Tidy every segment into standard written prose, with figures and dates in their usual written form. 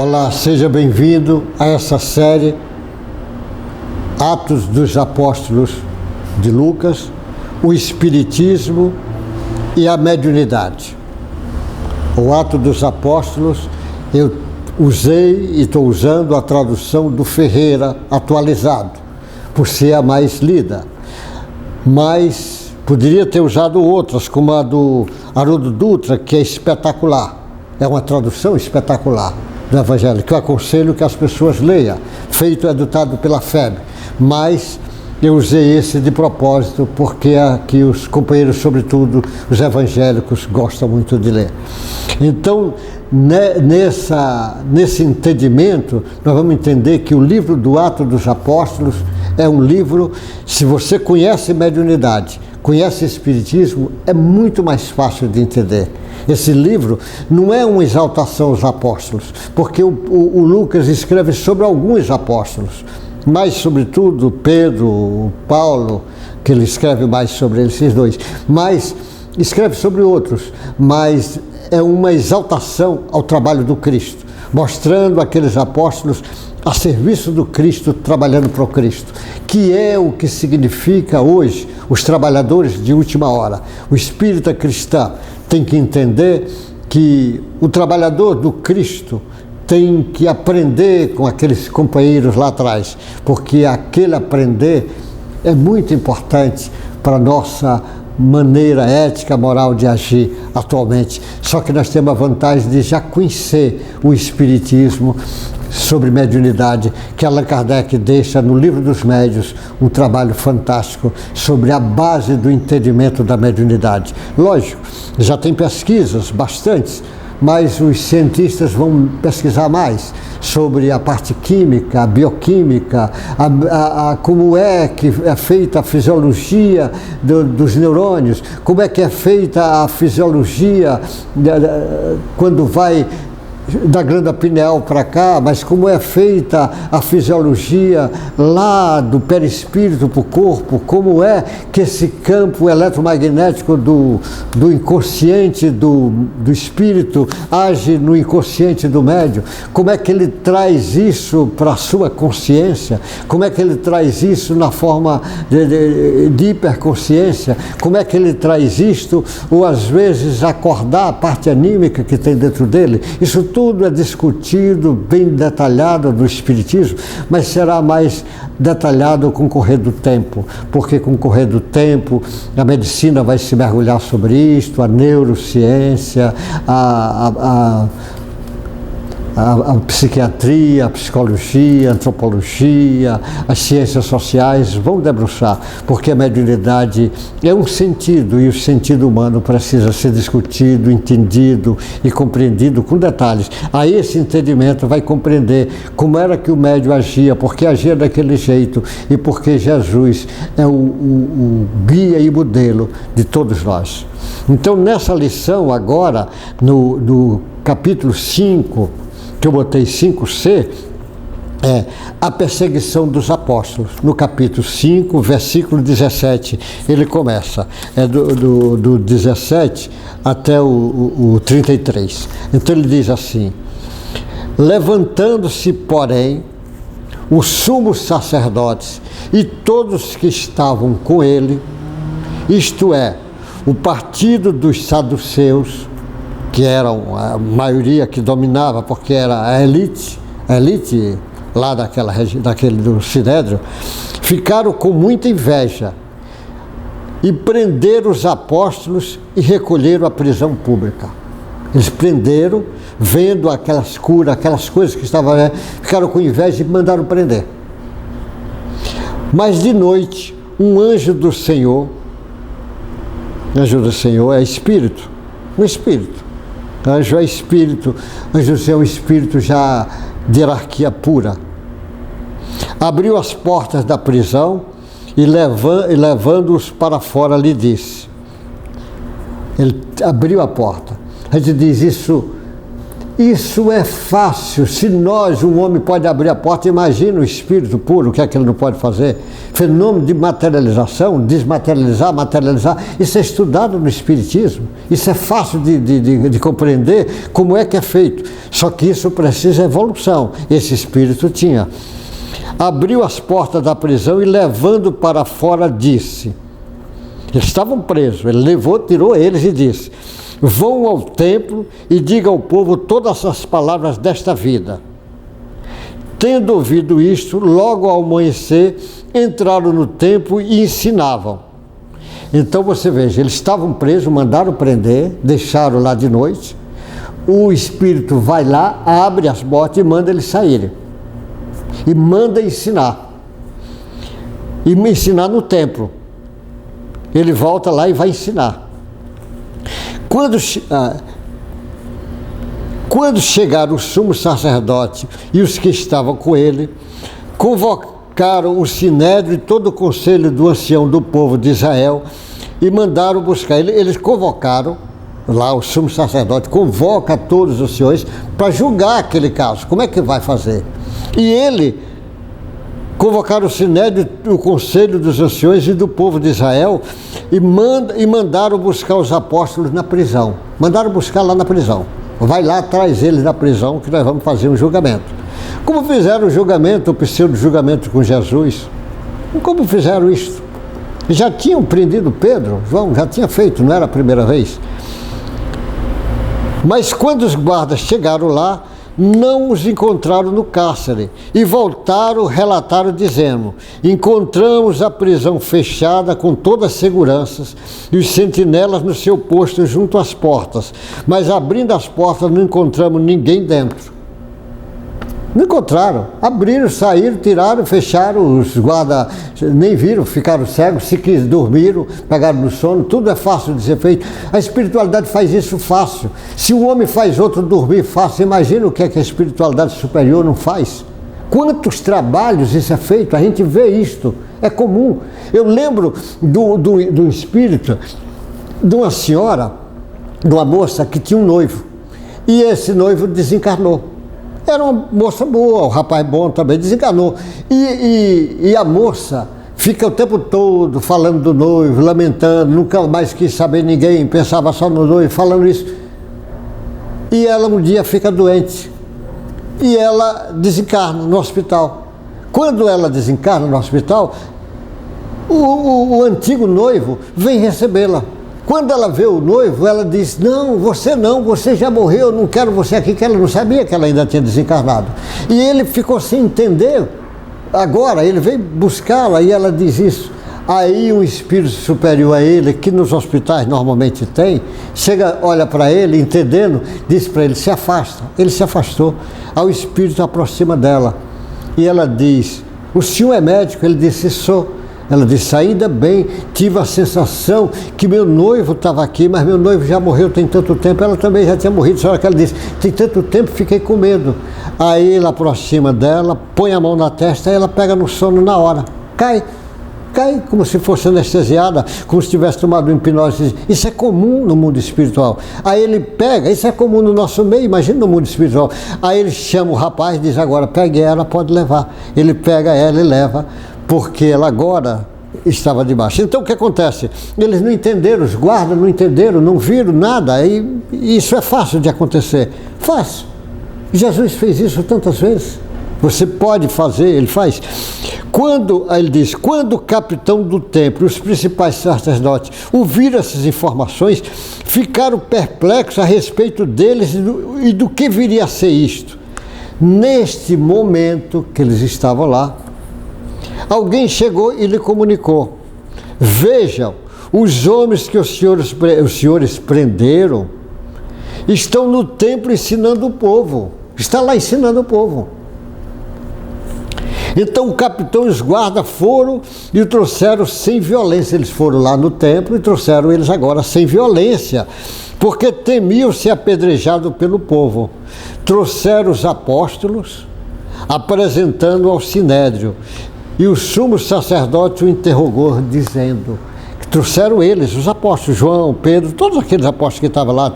Olá, seja bem-vindo a essa série Atos dos Apóstolos de Lucas, o Espiritismo e a Mediunidade. O Atos dos Apóstolos, eu usei e estou usando a tradução do Ferreira atualizado, por ser a mais lida, mas poderia ter usado outras, como a do Haroldo Dutra, que é espetacular, é uma tradução espetacular do Evangelho, que eu aconselho que as pessoas leiam, feito e editado pela FEB, mas eu usei esse de propósito, porque aqui os companheiros, sobretudo os evangélicos, gostam muito de ler. Então, nesse entendimento, nós vamos entender que o livro do Atos dos Apóstolos é um livro, se você conhece mediunidade, conhece Espiritismo, é muito mais fácil de entender. Esse livro não é uma exaltação aos apóstolos, porque o Lucas escreve sobre alguns apóstolos, mas sobretudo Pedro, Paulo, que ele escreve mais sobre esses dois, mas escreve sobre outros, mas é uma exaltação ao trabalho do Cristo, mostrando aqueles apóstolos a serviço do Cristo, trabalhando para o Cristo, que é o que significa hoje os trabalhadores de última hora. O espírita cristão tem que entender que o trabalhador do Cristo tem que aprender com aqueles companheiros lá atrás, porque aquele aprender é muito importante para a nossa maneira ética, moral de agir atualmente. Só que nós temos a vantagem de já conhecer o Espiritismo sobre mediunidade, que Allan Kardec deixa no Livro dos Médiuns um trabalho fantástico sobre a base do entendimento da mediunidade. Lógico, já tem pesquisas, bastantes, mas os cientistas vão pesquisar mais sobre a parte química, a bioquímica, como é que é feita a fisiologia dos neurônios, como é que é feita a fisiologia quando vai da glândula pineal para cá, mas como é feita a fisiologia lá do perispírito para o corpo, como é que esse campo eletromagnético do inconsciente do espírito age no inconsciente do médium, como é que ele traz isso para a sua consciência, como é que ele traz isso na forma de hiperconsciência, como é que ele traz isto, ou às vezes acordar a parte anímica que tem dentro dele. Isso tudo é discutido, bem detalhado do Espiritismo, mas será mais detalhado com o correr do tempo, porque com o correr do tempo a medicina vai se mergulhar sobre isto, a neurociência, a psiquiatria, a psicologia, a antropologia, as ciências sociais vão debruçar, porque a mediunidade é um sentido, e o sentido humano precisa ser discutido, entendido e compreendido com detalhes. Aí esse entendimento vai compreender como era que o médium agia, porque agia daquele jeito, e porque Jesus é o guia e modelo de todos nós. Então, nessa lição agora, no capítulo 5, que eu botei 5C, é a perseguição dos apóstolos. No capítulo 5, versículo 17, ele começa, é do 17 até o 33. Então ele diz assim: levantando-se, porém, os sumos sacerdotes e todos que estavam com ele, isto é, o partido dos saduceus, que eram a maioria que dominava, porque era a elite lá daquele do Sinédrio, ficaram com muita inveja e prenderam os apóstolos e recolheram à prisão pública. Eles prenderam, vendo aquelas curas, aquelas coisas que estavam, ficaram com inveja e mandaram prender. Mas de noite, um anjo do Senhor é espírito, um espírito. Anjo é espírito, anjo é um espírito já de hierarquia pura. Abriu as portas da prisão e levando-os para fora lhe disse. Ele abriu a porta. A gente diz isso Isso é fácil. Se nós, um homem, pode abrir a porta, imagina o espírito puro, o que é que ele não pode fazer? Fenômeno de materialização, desmaterializar, materializar, isso é estudado no Espiritismo. Isso é fácil de compreender como é que é feito. Só que isso precisa evolução. Esse espírito tinha. Abriu as portas da prisão e, levando para fora, disse... Eles estavam presos, ele levou, tirou eles e disse: vão ao templo e diga ao povo todas as palavras desta vida. Tendo ouvido isto, logo ao amanhecer, entraram no templo e ensinavam. Então você veja, eles estavam presos, mandaram prender, deixaram lá de noite, o espírito vai lá, abre as portas e manda eles saírem. E manda ensinar. E me ensinar no templo. Ele volta lá e vai ensinar. Quando chegaram o sumo sacerdote e os que estavam com ele, convocaram o sinédrio e todo o conselho do ancião do povo de Israel e mandaram buscar ele. Eles convocaram, lá o sumo sacerdote convoca todos os senhores para julgar aquele caso. Como é que vai fazer? E ele... Convocaram o sinédrio, o conselho dos anciões e do povo de Israel e mandaram buscar os apóstolos na prisão. Mandaram buscar lá na prisão. Vai lá, traz eles na prisão que nós vamos fazer um julgamento. Como fizeram o julgamento, o pseudo-julgamento com Jesus? Como fizeram isso? Já tinham prendido Pedro, João, já tinha feito, não era a primeira vez. Mas quando os guardas chegaram lá, não os encontraram no cárcere e voltaram, relataram dizendo: encontramos a prisão fechada com todas as seguranças e os sentinelas no seu posto junto às portas, mas abrindo as portas não encontramos ninguém dentro. Não encontraram, abriram, saíram, tiraram, fecharam, os guardas nem viram, ficaram cegos, se quis, dormiram, pegaram no sono, tudo é fácil de ser feito. A espiritualidade faz isso fácil. Se o homem faz outro dormir fácil, imagina o que é que a espiritualidade superior não faz. Quantos trabalhos isso é feito, a gente vê isto, é comum. Eu lembro do espírito, de uma senhora, de uma moça que tinha um noivo, e esse noivo desencarnou. Era uma moça boa, o rapaz bom também, desenganou. E a moça fica o tempo todo falando do noivo, lamentando, nunca mais quis saber ninguém, pensava só no noivo, falando isso. E ela um dia fica doente. E ela desencarna no hospital. Quando ela desencarna no hospital, o antigo noivo vem recebê-la. Quando ela vê o noivo, ela diz: não, você já morreu, não quero você aqui, que ela não sabia que ela ainda tinha desencarnado. E ele ficou sem entender. Agora, ele veio buscá-la e ela diz isso. Aí um espírito superior a ele, que nos hospitais normalmente tem, chega, olha para ele, entendendo, diz para ele: se afasta. Ele se afastou. Aí o espírito aproxima dela. E ela diz: o senhor é médico? Ele disse: sou. Ela disse: ainda bem, tive a sensação que meu noivo estava aqui, mas meu noivo já morreu tem tanto tempo. Ela também já tinha morrido. Só que ela disse: tem tanto tempo, fiquei com medo. Aí ele aproxima dela, põe a mão na testa e ela pega no sono na hora. Cai como se fosse anestesiada, como se tivesse tomado hipnose. Isso é comum no mundo espiritual. Aí ele pega, isso é comum no nosso meio, imagina no mundo espiritual. Aí ele chama o rapaz e diz: agora pegue ela, pode levar. Ele pega ela e leva, porque ela agora estava debaixo. Então o que acontece? Eles não entenderam, os guardas não entenderam, não viram nada, e isso é fácil de acontecer. Fácil. Jesus fez isso tantas vezes. Você pode fazer, ele faz. Ele diz: quando o capitão do templo e os principais sacerdotes ouviram essas informações, ficaram perplexos a respeito deles e do que viria a ser isto. Neste momento que eles estavam lá, alguém chegou e lhe comunicou: vejam, os homens que os senhores prenderam estão no templo ensinando o povo. Está lá ensinando o povo. Então o capitão e os guardas foram e o trouxeram sem violência. Eles foram lá no templo e trouxeram eles agora sem violência, porque temiam ser apedrejados pelo povo. Trouxeram os apóstolos, apresentando ao sinédrio. E o sumo sacerdote o interrogou, dizendo que trouxeram eles, os apóstolos, João, Pedro, todos aqueles apóstolos que estavam lá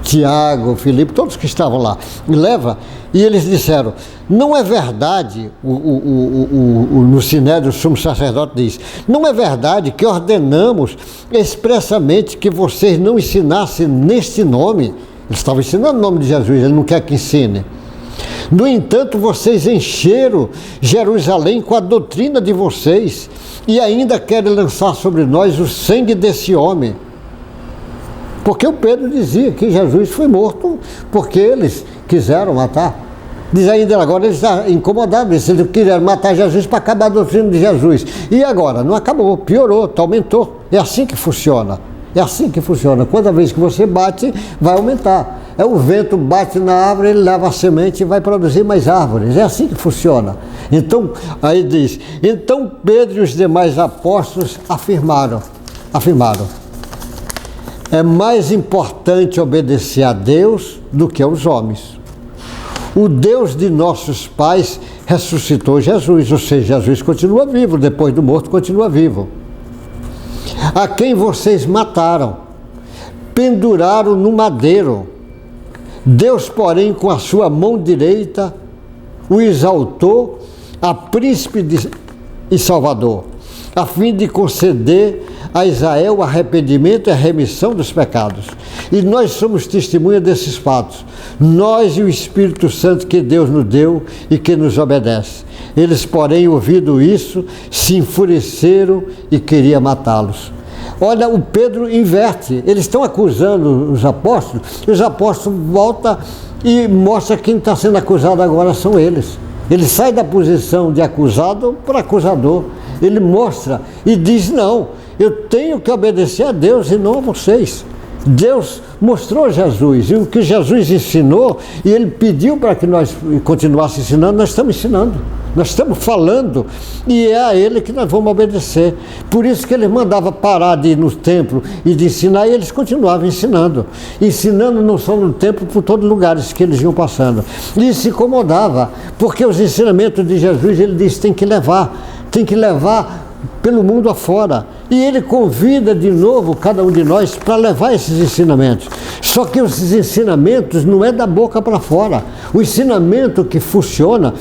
Tiago, Filipe, todos que estavam lá, leva, e eles disseram, não é verdade, no Sinédrio o sumo sacerdote diz, não é verdade que ordenamos expressamente que vocês não ensinassem neste nome. Eles estavam ensinando o nome de Jesus, ele não quer que ensine. No entanto, vocês encheram Jerusalém com a doutrina de vocês e ainda querem lançar sobre nós o sangue desse homem. Porque o Pedro dizia que Jesus foi morto porque eles quiseram matar. Diz ainda agora, eles estão incomodados, eles quiseram matar Jesus para acabar a doutrina de Jesus. E agora? Não acabou, piorou, aumentou. É assim que funciona. É assim que funciona. Cada vez que você bate, vai aumentar. O vento bate na árvore, ele leva a semente e vai produzir mais árvores. É assim que funciona. Então, aí diz, então Pedro e os demais apóstolos afirmaram, é mais importante obedecer a Deus do que aos homens. O Deus de nossos pais ressuscitou Jesus, ou seja, Jesus continua vivo, depois do morto continua vivo. A quem vocês mataram, penduraram no madeiro. Deus, porém, com a sua mão direita, o exaltou a príncipe e salvador, a fim de conceder a Israel o arrependimento e a remissão dos pecados. E nós somos testemunha desses fatos, nós e o Espírito Santo que Deus nos deu e que nos obedece. Eles, porém, ouvindo isso, se enfureceram e queriam matá-los. Olha, o Pedro inverte, eles estão acusando os apóstolos, e os apóstolos voltam e mostram que quem está sendo acusado agora são eles. Ele sai da posição de acusado para acusador. Ele mostra e diz, não, eu tenho que obedecer a Deus e não a vocês. Deus mostrou Jesus, e o que Jesus ensinou, e ele pediu para que nós continuássemos ensinando, nós estamos ensinando. Nós estamos falando e é a ele que nós vamos obedecer. Por isso que ele mandava parar de ir no templo e de ensinar, e eles continuavam ensinando. Ensinando não só no templo, por todos os lugares que eles iam passando. E isso se incomodava, porque os ensinamentos de Jesus, ele disse, tem que levar pelo mundo afora. E ele convida de novo cada um de nós para levar esses ensinamentos. Só que esses ensinamentos não é da boca para fora. O ensinamento que funciona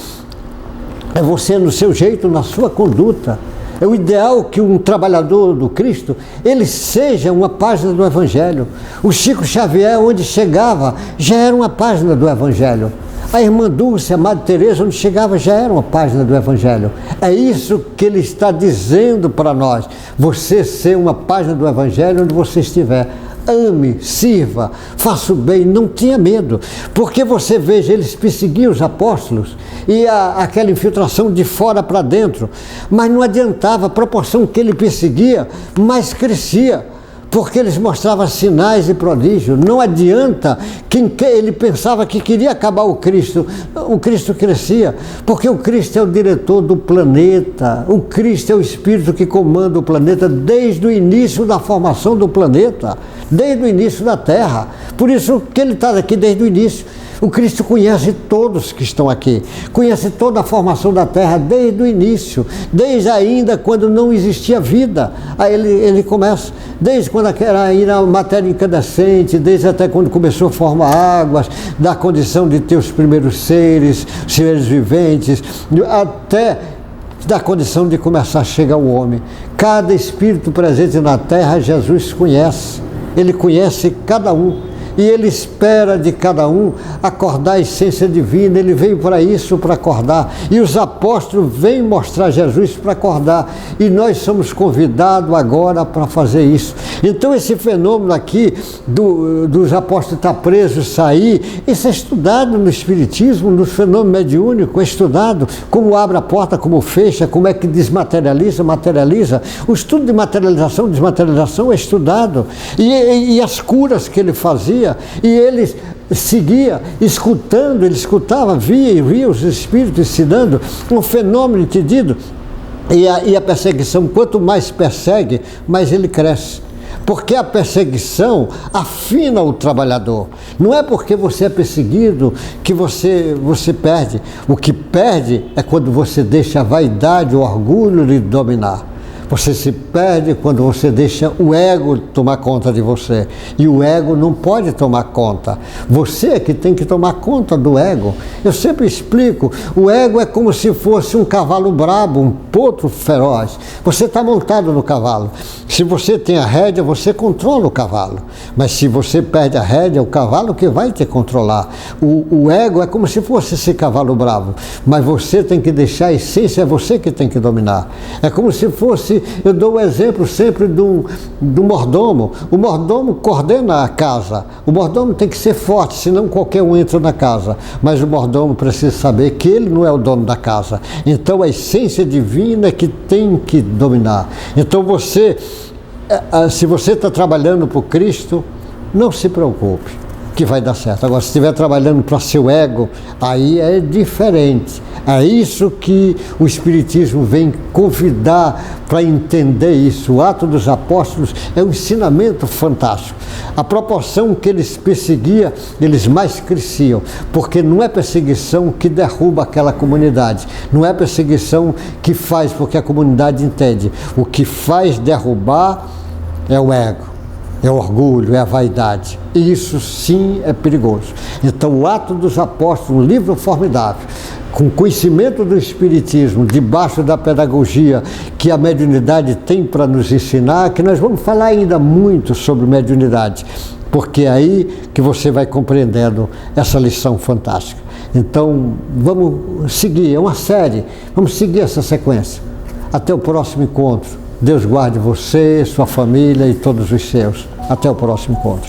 é você no seu jeito, na sua conduta. É o ideal que um trabalhador do Cristo, ele seja uma página do Evangelho. O Chico Xavier, onde chegava, já era uma página do Evangelho. A irmã Dulce, a Madre Teresa, onde chegava, já era uma página do Evangelho. É isso que ele está dizendo para nós. Você ser uma página do Evangelho onde você estiver. Ame, sirva, faça o bem, não tenha medo, porque você veja, eles perseguiam os apóstolos e aquela infiltração de fora para dentro, mas não adiantava, a proporção que ele perseguia, mais crescia, porque eles mostravam sinais e prodígios. Não adianta, ele pensava que queria acabar o Cristo crescia, porque o Cristo é o diretor do planeta, o Cristo é o Espírito que comanda o planeta desde o início da formação do planeta, desde o início da Terra. Por isso que ele está aqui desde o início. O Cristo conhece todos que estão aqui, conhece toda a formação da Terra desde o início, desde ainda quando não existia vida. Aí ele começa, desde quando era ainda a matéria incandescente, desde até quando começou a formar águas, da condição de ter os primeiros seres viventes, até da condição de começar a chegar o homem. Cada espírito presente na Terra, Jesus conhece, ele conhece cada um. E ele espera de cada um acordar a essência divina. Ele veio para isso, para acordar. E os apóstolos vêm mostrar Jesus para acordar. E nós somos convidados agora para fazer isso. Então esse fenômeno aqui dos apóstolos estar presos, sair, isso é estudado no Espiritismo, no fenômeno mediúnico, é estudado. Como abre a porta, como fecha, como é que desmaterializa, materializa. O estudo de materialização, desmaterialização é estudado. E as curas que ele fazia, e ele seguia escutando, ele escutava, via os espíritos ensinando, um fenômeno entendido. E a perseguição, quanto mais persegue, mais ele cresce. Porque a perseguição afina o trabalhador. Não é porque você é perseguido que você perde. O que perde é quando você deixa a vaidade, o orgulho lhe dominar. Você se perde quando você deixa o ego tomar conta de você. E o ego não pode tomar conta. Você é que tem que tomar conta do ego. Eu sempre explico, o ego é como se fosse um cavalo brabo, um potro feroz. Você está montado no cavalo. Se você tem a rédea, você controla o cavalo. Mas se você perde a rédea, é o cavalo que vai te controlar. O ego é como se fosse esse cavalo bravo. Mas você tem que deixar a essência, é você que tem que dominar. É como se fosse, eu dou o exemplo sempre do mordomo. O mordomo coordena a casa. O mordomo tem que ser forte, senão qualquer um entra na casa. Mas o mordomo precisa saber que ele não é o dono da casa. Então a essência divina é que tem que dominar. Então você, se você está trabalhando por Cristo, não se preocupe, que vai dar certo. Agora, se estiver trabalhando para seu ego, aí é diferente. É isso que o Espiritismo vem convidar para entender isso. O Atos dos Apóstolos é um ensinamento fantástico. A proporção que eles perseguiam, eles mais cresciam, porque não é perseguição que derruba aquela comunidade, não é perseguição que faz porque a comunidade entende. O que faz derrubar é o ego. É o orgulho, é a vaidade. E isso sim é perigoso. Então o Atos dos Apóstolos, um livro formidável, com conhecimento do Espiritismo, debaixo da pedagogia que a mediunidade tem para nos ensinar, que nós vamos falar ainda muito sobre mediunidade, porque é aí que você vai compreendendo essa lição fantástica. Então vamos seguir, é uma série, vamos seguir essa sequência. Até o próximo encontro. Deus guarde você, sua família e todos os seus. Até o próximo encontro.